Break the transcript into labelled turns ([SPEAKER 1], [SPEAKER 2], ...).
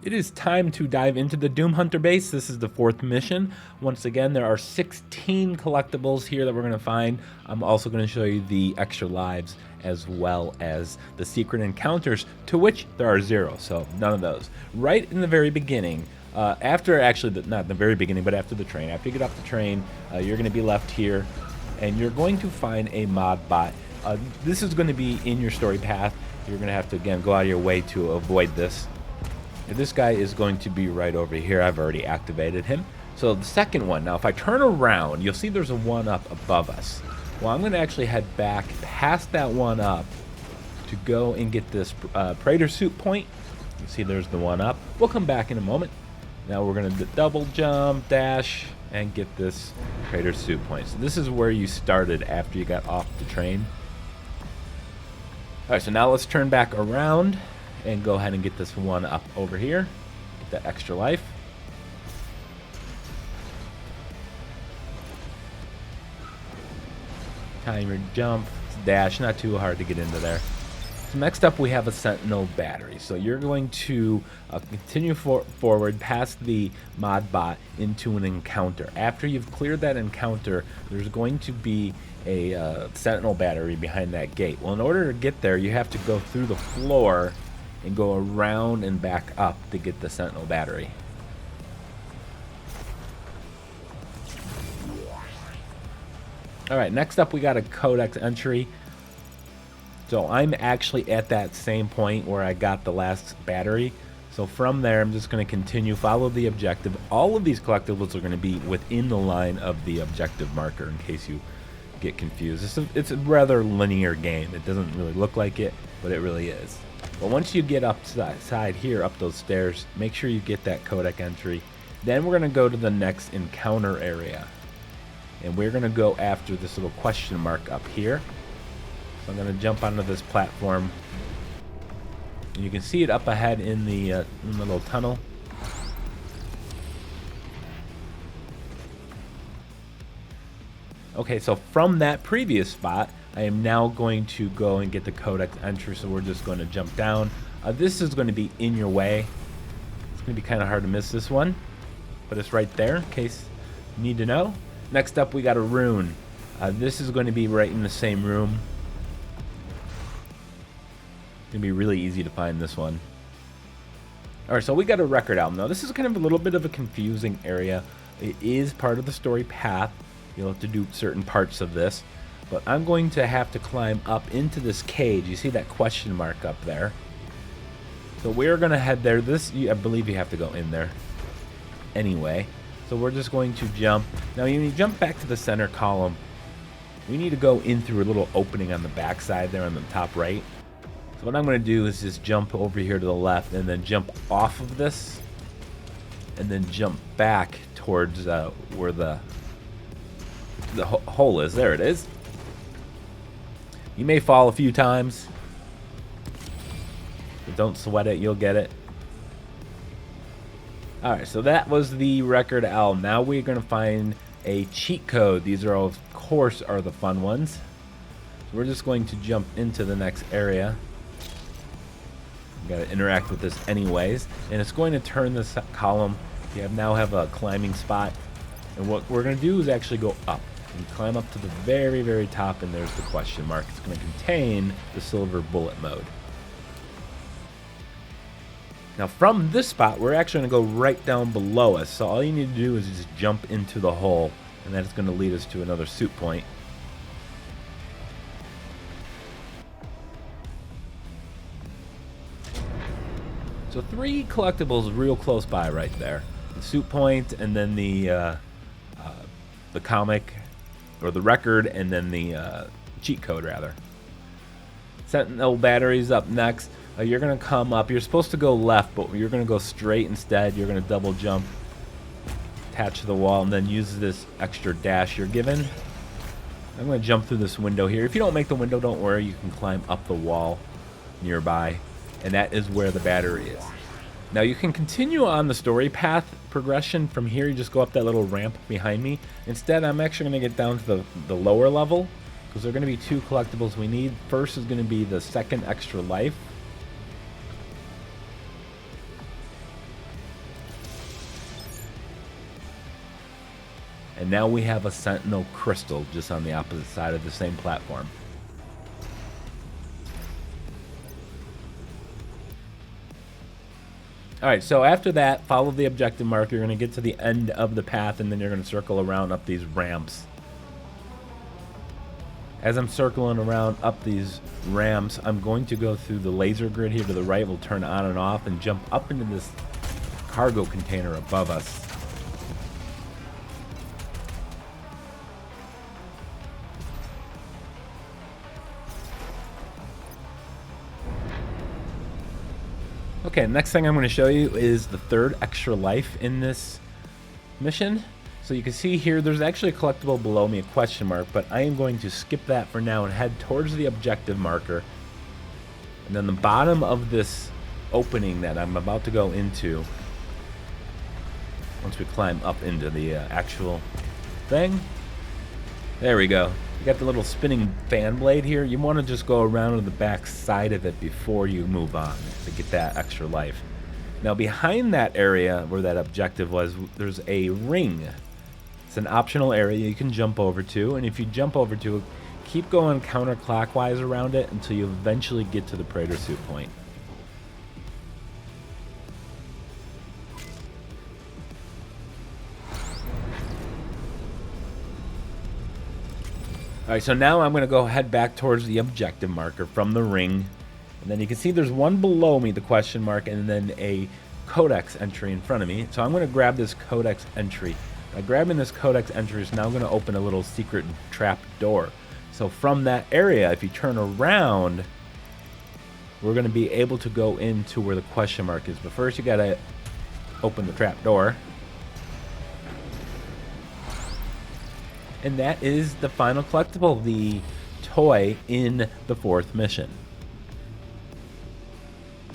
[SPEAKER 1] It is time to dive into the Doom Hunter base. This is the 4th mission. Once again, there are 16 collectibles here that we're going to find. I'm also going to show you the extra lives as well as the secret encounters, to which there are 0, so none of those. Right in the very beginning, after actually, not the very beginning, but after the train, after you get off the train, you're going to be left here, and you're going to find a Modbot. This is going to be in your story path. You're going to have to, again, go out of your way to avoid this. This guy is going to be right over here. I've already activated him. So the second one, now if I turn around, you'll see there's a 1-up above us. Well, I'm going to actually head back past that 1-up to go and get this Praeter Suit point. You see there's the 1-up. We'll come back in a moment. Now we're going to double jump, dash, and get this Praeter Suit point. So this is where you started after you got off the train. Alright, so now let's turn back around and go ahead and get this 1-up over here. Get that extra life. Time your jump, dash, not too hard to get into there. So next up we have a Sentinel Battery. So you're going to continue forward past the Modbot into an encounter. After you've cleared that encounter, there's going to be a Sentinel Battery behind that gate. Well, in order to get there, you have to go through the floor and go around and back up to get the Sentinel Battery. Alright, next up we got a Codex entry. So I'm actually at that same point where I got the last battery. So from there I'm just going to continue, follow the objective. All of these collectibles are going to be within the line of the objective marker in case you get confused. It's a rather linear game. It doesn't really look like it, but it really is. But once you get upside here, up those stairs, make sure you get that Codex entry. Then we're going to go to the next encounter area. And we're going to go after this little question mark up here. So I'm going to jump onto this platform. And you can see it up ahead in the little tunnel. Okay, so from that previous spot, I am now going to go and get the Codex entry, so we're just going to jump down. This is going to be in your way. It's going to be kind of hard to miss this one, but it's right there in case you need to know. Next up, we got a rune. This is going to be right in the same room. It's going to be really easy to find this one. Alright, so we got a record album. Now, this is kind of a little bit of a confusing area. It is part of the story path. You'll have to do certain parts of this. But I'm going to have to climb up into this cage. You see that question mark up there? So we're going to head there. I believe you have to go in there anyway. So we're just going to jump. Now when you jump back to the center column, we need to go in through a little opening on the back side there on the top right. So what I'm going to do is just jump over here to the left and then jump off of this. And then jump back towards where the hole is. There it is. You may fall a few times, but don't sweat it, you'll get it. Alright, so that was the record album. Now we're going to find a cheat code. These are, of course, are the fun ones. So we're just going to jump into the next area. We've got to interact with this anyways. And it's going to turn this column. You now have a climbing spot. And what we're going to do is actually go up. You climb up to the very, very top, and there's the question mark. It's going to contain the silver bullet mode. Now from this spot, we're actually going to go right down below us. So all you need to do is just jump into the hole, and that's going to lead us to another suit point. So 3 collectibles real close by right there. The suit point, and then the comic, or the record, and then the cheat code, rather. Sentinel Batteries up next. You're going to come up. You're supposed to go left, but you're going to go straight instead. You're going to double jump, attach to the wall, and then use this extra dash you're given. I'm going to jump through this window here. If you don't make the window, don't worry. You can climb up the wall nearby, and that is where the battery is. Now you can continue on the story path progression from here. You just go up that little ramp behind me. Instead, I'm actually going to get down to the lower level, because there are going to be 2 collectibles we need. First is going to be the second extra life. And now we have a Sentinel Crystal just on the opposite side of the same platform. Alright, so after that, follow the objective marker. You're going to get to the end of the path, and then you're going to circle around up these ramps. As I'm circling around up these ramps, I'm going to go through the laser grid here to the right. We'll turn on and off and jump up into this cargo container above us. Okay, next thing I'm going to show you is the third extra life in this mission. So you can see here, there's actually a collectible below me, a question mark, but I am going to skip that for now and head towards the objective marker. And then the bottom of this opening that I'm about to go into, once we climb up into the actual thing, there we go. You got the little spinning fan blade here. You want to just go around to the back side of it before you move on to get that extra life. Now behind that area where that objective was, there's a ring. It's an optional area you can jump over to, and if you jump over to it, keep going counterclockwise around it until you eventually get to the Praeter Suit point. Alright, so now I'm going to go head back towards the objective marker from the ring. And then you can see there's one below me, the question mark, and then a Codex entry in front of me. So I'm going to grab this Codex entry. By grabbing this Codex entry, it's now going to open a little secret trap door. So from that area, if you turn around, we're going to be able to go into where the question mark is. But first you got to open the trap door. And that is the final collectible, the toy in the fourth mission.